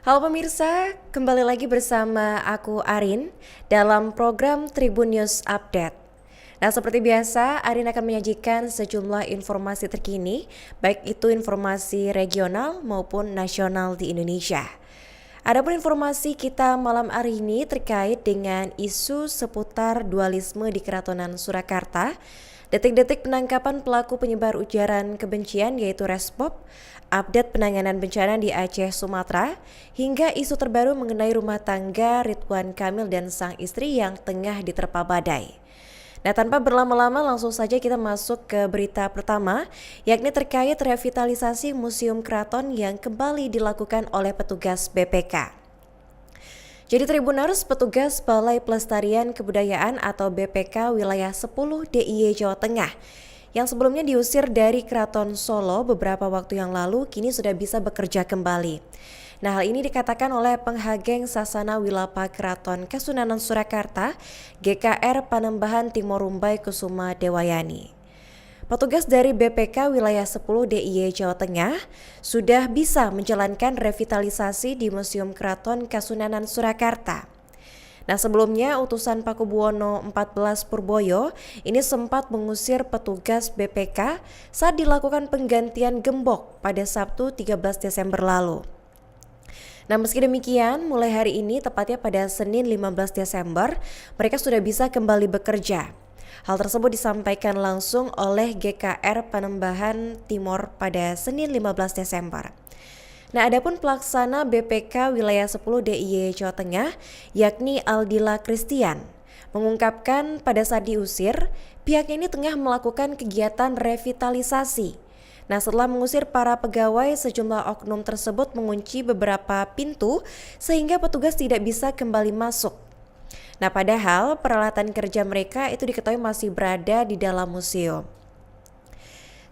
Halo pemirsa, kembali lagi bersama aku Arin dalam program Tribun News Update. Nah, seperti biasa, Arin akan menyajikan sejumlah informasi terkini, baik itu informasi regional maupun nasional di Indonesia. Adapun informasi kita malam hari ini terkait dengan isu seputar dualisme di Keratonan Surakarta, detik-detik penangkapan pelaku penyebar ujaran kebencian yaitu Respop, update penanganan bencana di Aceh, Sumatera, hingga isu terbaru mengenai rumah tangga Ridwan Kamil dan sang istri yang tengah diterpa badai. Nah, tanpa berlama-lama langsung saja kita masuk ke berita pertama, yakni terkait revitalisasi Museum Keraton yang kembali dilakukan oleh petugas BPK. Jadi Tribuners, petugas Balai Pelestarian Kebudayaan atau BPK wilayah 10 DIY Jawa Tengah yang sebelumnya diusir dari Keraton Solo beberapa waktu yang lalu kini sudah bisa bekerja kembali. Nah, hal ini dikatakan oleh Penghageng Sasana Wilapa Keraton Kasunanan Surakarta, GKR Panembahan Timorumbai Kusuma Dewayani. Petugas dari BPK wilayah 10 DIY Jawa Tengah sudah bisa menjalankan revitalisasi di Museum Keraton Kasunanan Surakarta. Nah, sebelumnya utusan Pakubuwono XIV Purboyo ini sempat mengusir petugas BPK saat dilakukan penggantian gembok pada Sabtu 13 Desember lalu. Nah, meski demikian, mulai hari ini, tepatnya pada Senin 15 Desember, mereka sudah bisa kembali bekerja. Hal tersebut disampaikan langsung oleh GKR Panembahan Timor pada Senin 15 Desember. Nah, adapun pelaksana BPK wilayah 10 DIY Jawa Tengah, yakni Aldila Christian, mengungkapkan pada saat diusir, pihaknya ini tengah melakukan kegiatan revitalisasi. Nah, setelah mengusir para pegawai, sejumlah oknum tersebut mengunci beberapa pintu sehingga petugas tidak bisa kembali masuk. Nah, padahal peralatan kerja mereka itu diketahui masih berada di dalam museum.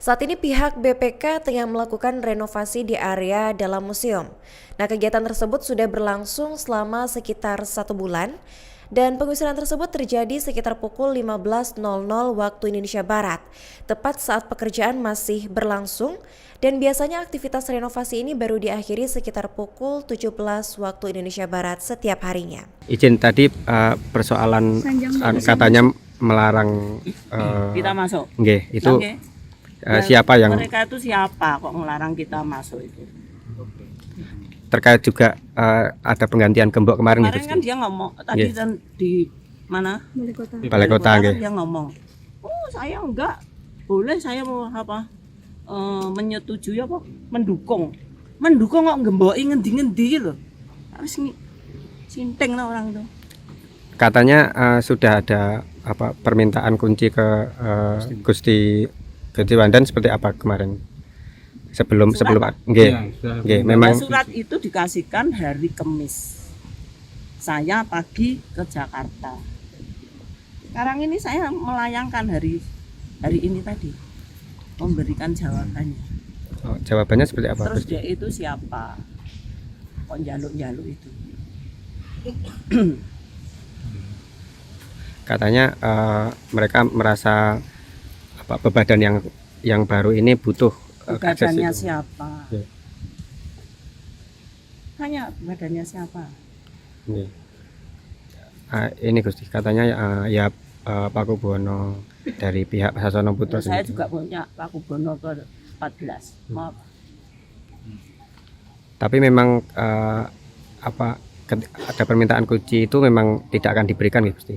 Saat ini pihak BPK tengah melakukan renovasi di area dalam museum. Nah, kegiatan tersebut sudah berlangsung selama sekitar 1 bulan. Dan pengusiran tersebut terjadi sekitar pukul 15.00 waktu Indonesia Barat, tepat saat pekerjaan masih berlangsung, dan biasanya aktivitas renovasi ini baru diakhiri sekitar pukul 17 waktu Indonesia Barat setiap harinya. Izin tadi persoalan katanya melarang kita masuk. Nggih, itu siapa yang mereka itu siapa kok melarang kita masuk itu? Terkait juga ada penggantian gembok kemarin Kemarin kan dia ngomong tadi kan di mana? Balai Kota nggih. Dia ngomong, "Oh, saya enggak boleh, saya mau apa? Menyetujui apa? Mendukung. Mendukung kok gemboki ngendi-ngendi lho." Wis sinting lah orang itu. Katanya sudah ada permintaan kunci ke Gusti Wandan seperti apa kemarin? Sebelum nggih, memang surat itu dikasihkan hari Kamis. Saya pagi ke Jakarta. Sekarang ini saya melayangkan hari ini tadi memberikan jawabannya. Oh, jawabannya seperti apa? Terus dia itu siapa? Kok jaluk-jaluk itu? Katanya mereka merasa bebadan yang baru ini butuh badannya siapa? Ya. Tanya badannya siapa? Ini Gusti, katanya Pakubuwono dari pihak Sasono Putra. Saya juga punya Pakubuwono ke 14. Maaf. Tapi memang ada permintaan kunci itu memang tidak akan diberikan, Gusti.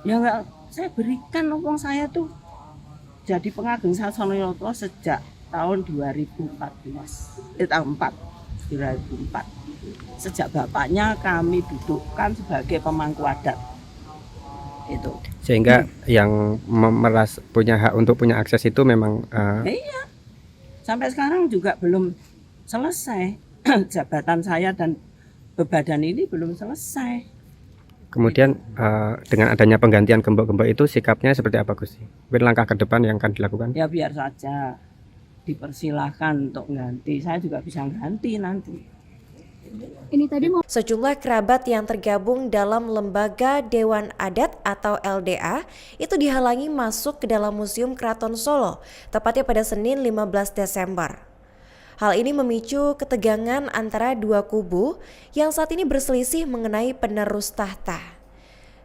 Ya enggak, saya berikan wong saya tuh jadi pengageng Sasono Putra sejak tahun 2014. Tahun 2004. Sejak bapaknya kami dudukkan sebagai pemangku adat. Itu. Sehingga yang punya hak untuk punya akses itu memang iya. Sampai sekarang juga belum selesai. Jabatan saya dan bebadan ini belum selesai. Kemudian dengan adanya penggantian gembok-gembok itu sikapnya seperti apa, Gus? Langkah ke depan yang akan dilakukan? Ya biar saja, dipersilahkan untuk ganti. Saya juga bisa ganti nanti. Ini tadi sejumlah kerabat yang tergabung dalam Lembaga Dewan Adat atau LDA itu dihalangi masuk ke dalam Museum Keraton Solo, tepatnya pada Senin 15 Desember. Hal ini memicu ketegangan antara dua kubu yang saat ini berselisih mengenai penerus tahta.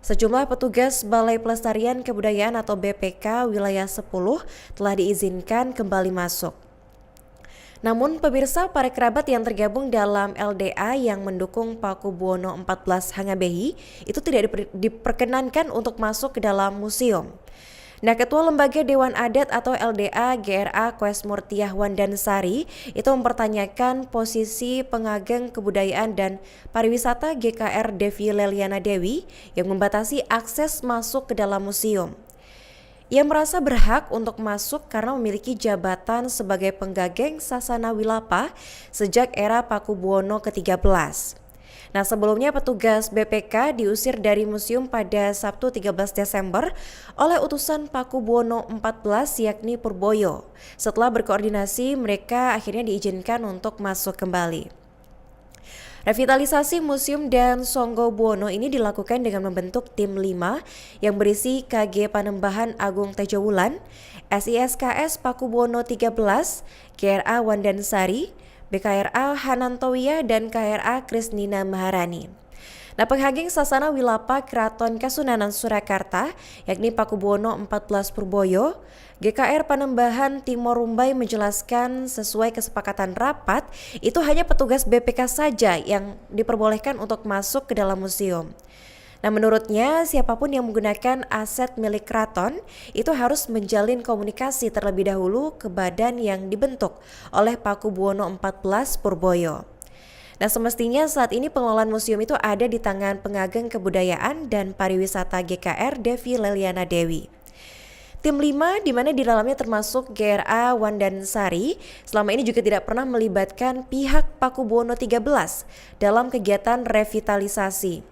Sejumlah petugas Balai Pelestarian Kebudayaan atau BPK Wilayah 10 telah diizinkan kembali masuk. Namun pemirsa, para kerabat yang tergabung dalam LDA yang mendukung Pakubuwono 14 Hangabehi itu tidak diperkenankan untuk masuk ke dalam museum. Nah, Ketua Lembaga Dewan Adat atau LDA GRA Koes Murtiah Wandansari itu mempertanyakan posisi pengageng kebudayaan dan pariwisata GKR Devi Leliana Dewi yang membatasi akses masuk ke dalam museum. Ia merasa berhak untuk masuk karena memiliki jabatan sebagai penggageng Sasana Wilapa sejak era Pakubuwono ke-13. Nah, sebelumnya petugas BPK diusir dari museum pada Sabtu 13 Desember oleh utusan Pakubuwono 14 yakni Purboyo. Setelah berkoordinasi, mereka akhirnya diizinkan untuk masuk kembali. Revitalisasi Museum dan Songgo Buwono ini dilakukan dengan membentuk tim 5 yang berisi KG Panembahan Agung Tejowulan, SISKS Pakubuwono 13, GRA Wandansari, BKRA Hanantowiya dan KRA Krisnina Maharani. Nah, penghaging Sasana Wilapa Keraton Kasunanan Surakarta yakni Pakubuwono 14 Purboyo, GKR Panembahan Timor Rumbai menjelaskan sesuai kesepakatan rapat itu hanya petugas BPK saja yang diperbolehkan untuk masuk ke dalam museum. Nah, menurutnya siapapun yang menggunakan aset milik keraton itu harus menjalin komunikasi terlebih dahulu ke badan yang dibentuk oleh Pakubuwono 14 Purboyo. Nah, semestinya saat ini pengelolaan museum itu ada di tangan pengageng kebudayaan dan pariwisata GKR Devi Leliana Dewi. Tim 5 di mana di dalamnya termasuk GRA Wandansari selama ini juga tidak pernah melibatkan pihak Pakubuwono 13 dalam kegiatan revitalisasi.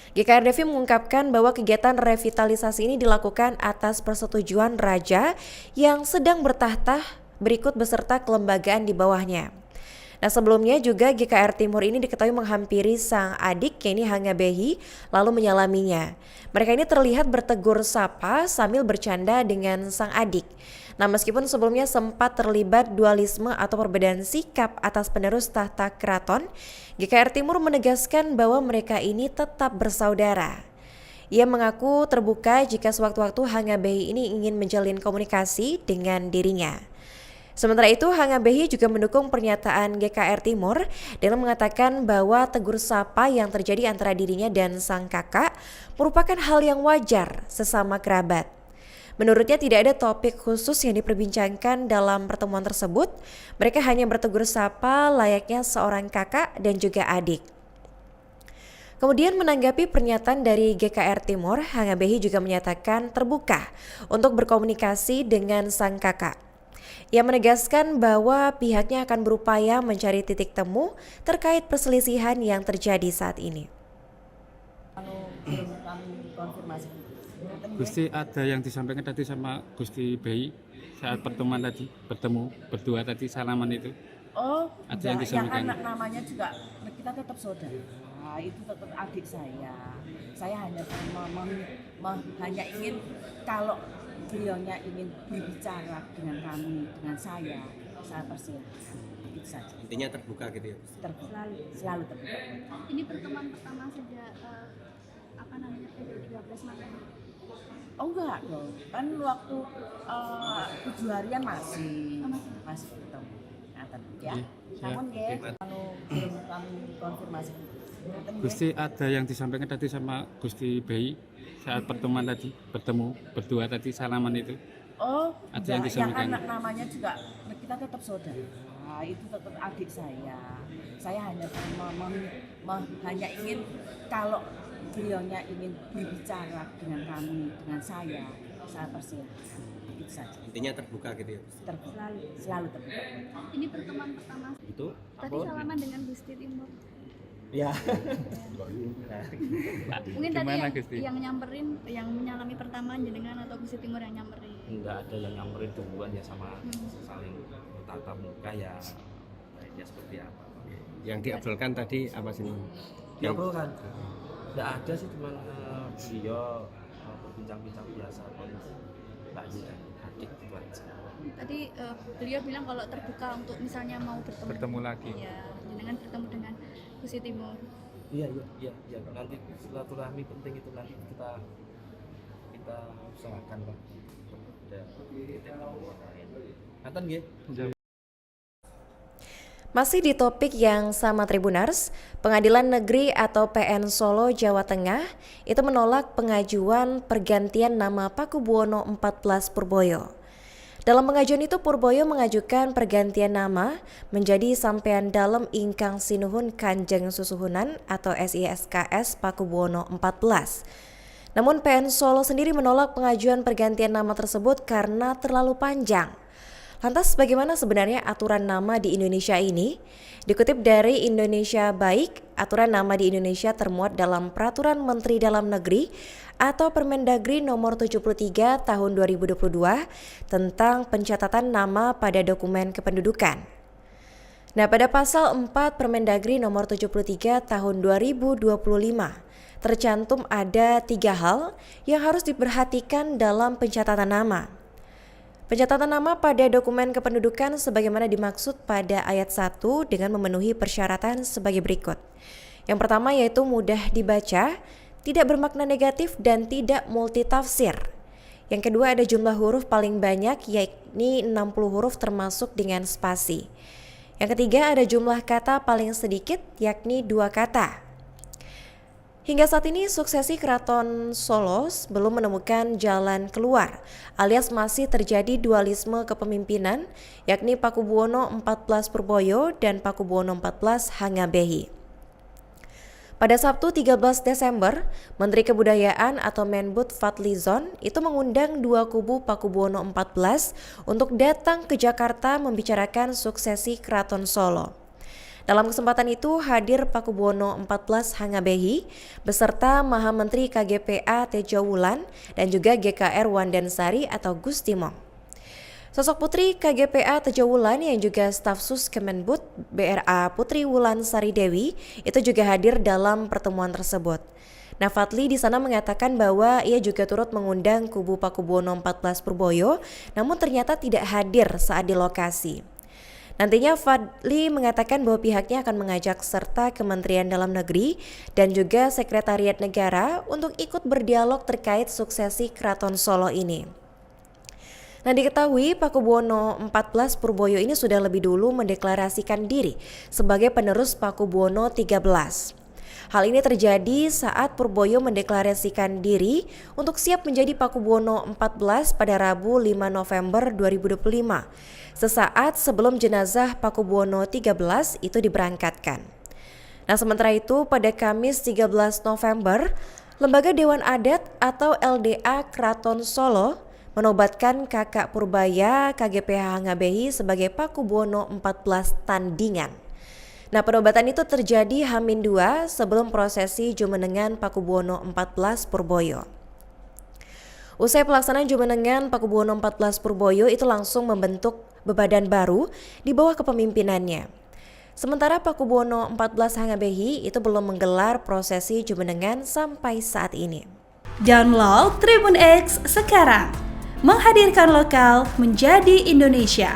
GKR Devi mengungkapkan bahwa kegiatan revitalisasi ini dilakukan atas persetujuan raja yang sedang bertahta berikut beserta kelembagaan di bawahnya. Nah, sebelumnya juga GKR Timur ini diketahui menghampiri sang adik yakni Hangabehi lalu menyalaminya. Mereka ini terlihat bertegur sapa sambil bercanda dengan sang adik. Nah, meskipun sebelumnya sempat terlibat dualisme atau perbedaan sikap atas penerus tahta keraton, GKR Timur menegaskan bahwa mereka ini tetap bersaudara. Ia mengaku terbuka jika sewaktu-waktu Hangabehi ini ingin menjalin komunikasi dengan dirinya. Sementara itu, Hangabehi juga mendukung pernyataan GKR Timur dengan mengatakan bahwa tegur sapa yang terjadi antara dirinya dan sang kakak merupakan hal yang wajar sesama kerabat. Menurutnya tidak ada topik khusus yang diperbincangkan dalam pertemuan tersebut. Mereka hanya bertegur sapa layaknya seorang kakak dan juga adik. Kemudian menanggapi pernyataan dari GKR Timur, Hangabehi juga menyatakan terbuka untuk berkomunikasi dengan sang kakak. Ia menegaskan bahwa pihaknya akan berupaya mencari titik temu terkait perselisihan yang terjadi saat ini. Gusti, ada yang disampaikan tadi sama Gusti Bayi saat pertemuan tadi, bertemu berdua tadi salaman itu. Oh, ada yang disampaikan. Yang anak namanya juga kita tetap saudara. Nah, itu tetap adik saya. Saya hanya hanya ingin kalau beliaunya ingin berbicara dengan kami, dengan saya persilahkan. Itu saja. Intinya terbuka gitu ya. Terbuka. Selalu terbuka. Ini pertemuan pertama sejak PB13 Maret. Oh enggak dong, kan waktu 7 harian masih ketemu. Nah, ya. Namun ya, belum kami konfirmasi. Gusti, ada yang disampaikan tadi sama Gusti Bayi saat pertemuan tadi, bertemu berdua tadi salaman itu. Oh, ada yang disampaikan. Yang anak namanya juga kita tetap saudara. Nah, itu tetap adik saya. Saya hanya hanya ingin kalau beliaunya ingin berbicara dengan kami, dengan saya persilahkan. Itu saja. Intinya terbuka gitu ya. Terbuka. Selalu terbuka. Ini pertemuan pertama. Itu Tadi salaman dengan Gusti Timur. ya. Mungkin tadi Gimana, Gusti? yang nyamperin, yang menyalami pertama jenengan atau Gusti Timur yang nyamperin? Enggak ada yang nyamperin duluan ya, sama saling tatap muka ya, baiknya seperti apa. Yang diabdulkan tadi apa sih? Ya bro kan, enggak ada sih, cuman beliau berbincang-bincang biasa pun. Enggak ada. Itu aja. Tadi beliau bilang kalau terbuka untuk misalnya mau bertemu lagi. Iya, jenengan bertemu dengan Gusti Timur. Iya. Nanti silaturahmi penting itu nanti kita usahakan Pak. Dan kita Ngaten nggih. Masih di topik yang sama Tribuners, Pengadilan Negeri atau PN Solo, Jawa Tengah itu menolak pengajuan pergantian nama Pakubuwono XIV Purboyo. Dalam pengajuan itu Purboyo mengajukan pergantian nama menjadi Sampean Dalem Ingkang Sinuhun Kanjeng Susuhunan atau SISKS Pakubuwono XIV. Namun PN Solo sendiri menolak pengajuan pergantian nama tersebut karena terlalu panjang. Lantas bagaimana sebenarnya aturan nama di Indonesia ini? Dikutip dari Indonesia Baik, aturan nama di Indonesia termuat dalam Peraturan Menteri Dalam Negeri atau Permendagri nomor 73 tahun 2022 tentang pencatatan nama pada dokumen kependudukan. Nah, pada pasal 4 Permendagri nomor 73 tahun 2025 tercantum ada 3 hal yang harus diperhatikan dalam pencatatan nama. Pencatatan nama pada dokumen kependudukan sebagaimana dimaksud pada ayat 1 dengan memenuhi persyaratan sebagai berikut. Yang pertama yaitu mudah dibaca, tidak bermakna negatif dan tidak multitafsir. Yang kedua ada jumlah huruf paling banyak yakni 60 huruf termasuk dengan spasi. Yang ketiga ada jumlah kata paling sedikit yakni 2 kata. Hingga saat ini suksesi Keraton Solo belum menemukan jalan keluar, alias masih terjadi dualisme kepemimpinan, yakni Pakubuwono XIV Purboyo dan Pakubuwono XIV Hangabehi. Pada Sabtu 13 Desember, Menteri Kebudayaan atau Menbud Fadlizon itu mengundang 2 kubu Pakubuwono XIV untuk datang ke Jakarta membicarakan suksesi Keraton Solo. Dalam kesempatan itu hadir Pakubuwono XIV Hangabehi beserta Maha Menteri KGPA Tejo Wulan dan juga GKR Wandansari atau Gus Timong. Sosok Putri KGPA Tejo Wulan yang juga staf sus Kemenbud BRA Putri Wulansari Dewi itu juga hadir dalam pertemuan tersebut. Nah, Fadli di sana mengatakan bahwa ia juga turut mengundang kubu Pakubuwono XIV Purboyo, namun ternyata tidak hadir saat di lokasi. Nantinya Fadli mengatakan bahwa pihaknya akan mengajak serta Kementerian Dalam Negeri dan juga Sekretariat Negara untuk ikut berdialog terkait suksesi Keraton Solo ini. Nah, diketahui Pakubuwono XIV Purboyo ini sudah lebih dulu mendeklarasikan diri sebagai penerus Pakubuwono XIII. Hal ini terjadi saat Purboyo mendeklarasikan diri untuk siap menjadi Pakubuwono XIV pada Rabu 5 November 2025. Sesaat sebelum jenazah Pakubuwono XIII itu diberangkatkan. Nah, sementara itu pada Kamis 13 November, Lembaga Dewan Adat atau LDA Keraton Solo menobatkan Kakak Purbaya KGPH Hangabehi sebagai Pakubuwono XIV Tandingan. Nah, penobatan itu terjadi H-2 sebelum prosesi Jumenengan Pakubuwono XIV Purboyo. Usai pelaksanaan Jumenengan Pakubuwono XIV Purboyo itu langsung membentuk bebadan baru di bawah kepemimpinannya. Sementara Pakubuwono XIV Hangabehi itu belum menggelar prosesi Jumenengan sampai saat ini. Download Tribun X sekarang, menghadirkan lokal menjadi Indonesia.